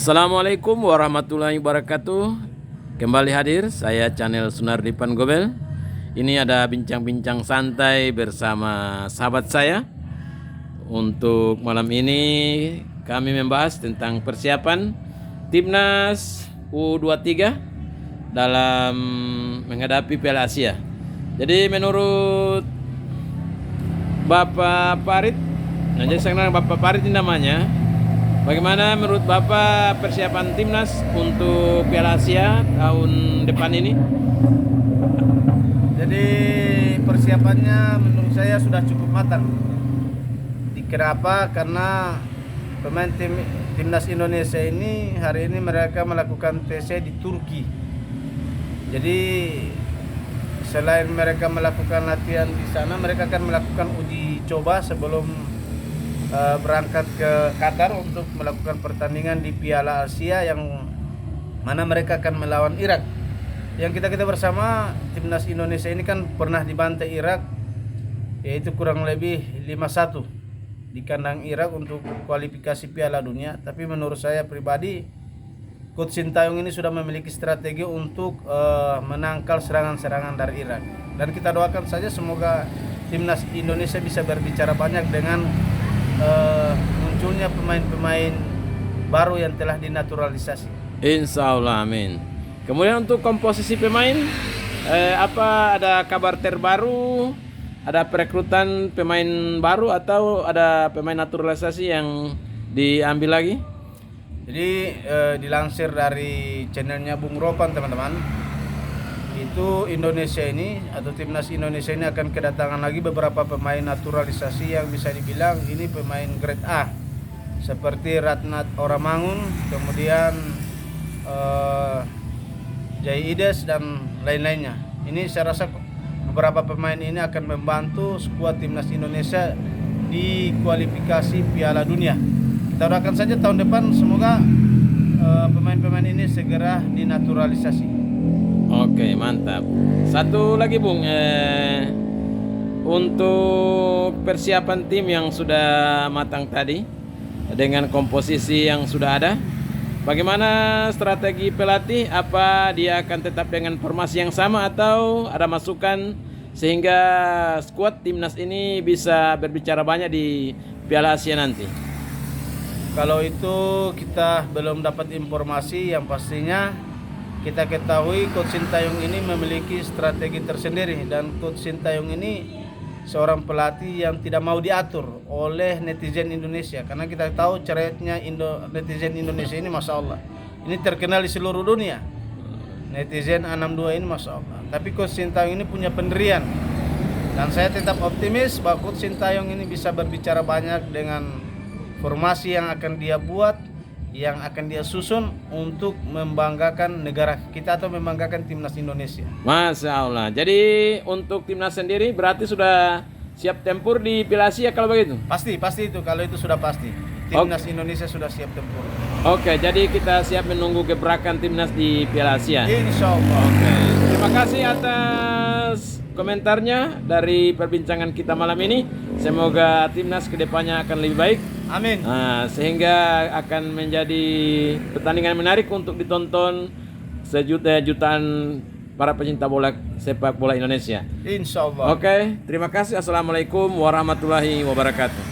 Assalamualaikum warahmatullahi wabarakatuh. Kembali hadir saya channel Sunardi Panggobel. Ini ada bincang-bincang santai bersama sahabat saya. Untuk malam ini kami membahas tentang persiapan Timnas U23 dalam menghadapi Piala Asia. Jadi menurut Bapak Farid, jadi sekarang Bapak Farid ini namanya. Bagaimana menurut Bapak persiapan Timnas untuk Piala Asia tahun depan ini? Jadi persiapannya menurut saya sudah cukup matang. Kenapa? Karena pemain Timnas Indonesia ini hari ini mereka melakukan TC di Turki. Jadi selain mereka melakukan latihan di sana, mereka akan melakukan uji coba sebelum berangkat ke Qatar untuk melakukan pertandingan di Piala Asia yang mana mereka akan melawan Irak. Yang kita bersama Timnas Indonesia ini kan pernah dibantai Irak, yaitu kurang lebih 5-1 di kandang Irak untuk kualifikasi Piala Dunia. Tapi menurut saya pribadi, Coach Sintayong ini sudah memiliki strategi untuk menangkal serangan-serangan dari Irak. Dan kita doakan saja semoga Timnas Indonesia bisa berbicara banyak dengan munculnya pemain-pemain baru yang telah dinaturalisasi. Insya Allah, amin. Kemudian untuk komposisi pemain, apa ada kabar terbaru? Ada perekrutan pemain baru atau ada pemain naturalisasi yang diambil lagi? Jadi dilansir dari channelnya Bung Ropan teman-teman, itu Indonesia ini atau Timnas Indonesia ini akan kedatangan lagi beberapa pemain naturalisasi yang bisa dibilang ini pemain grade A, seperti Ratnat Oramangun, kemudian Jai Ides dan lain-lainnya. Ini saya rasa beberapa pemain ini akan membantu skuad Timnas Indonesia di kualifikasi Piala Dunia. Kita doakan saja tahun depan semoga pemain-pemain ini segera dinaturalisasi. Oke, mantap. Satu lagi Bung, untuk persiapan tim yang sudah matang tadi dengan komposisi yang sudah ada, bagaimana strategi pelatih? Apa dia akan tetap dengan formasi yang sama atau ada masukan sehingga skuad timnas ini bisa berbicara banyak di Piala Asia nanti? Kalau itu kita belum dapat informasi. Yang pastinya kita ketahui Coach Sintayong ini memiliki strategi tersendiri, dan Coach Sintayong ini seorang pelatih yang tidak mau diatur oleh netizen Indonesia, karena kita tahu ceritanya netizen Indonesia ini Masya Allah, ini terkenal di seluruh dunia. Netizen A62 ini Masya Allah. Tapi Coach Sintayong ini punya pendirian, dan saya tetap optimis bahwa Coach Sintayong ini bisa berbicara banyak dengan formasi yang akan dia buat, yang akan dia susun untuk membanggakan negara kita atau membanggakan Timnas Indonesia. Masya Allah. Jadi untuk timnas sendiri berarti sudah siap tempur di Piala Asia kalau begitu? Pasti itu, kalau itu sudah pasti. Timnas Indonesia sudah siap tempur. Oke, jadi kita siap menunggu gebrakan timnas di Piala Asia. Insya Allah. Oke. Terima kasih atas komentarnya dari perbincangan kita malam ini. Semoga timnas kedepannya akan lebih baik. Amin. Nah, sehingga akan menjadi pertandingan menarik untuk ditonton jutaan para pecinta bola sepak bola Indonesia. Insya Allah. Oke, terima kasih. Assalamualaikum warahmatullahi wabarakatuh.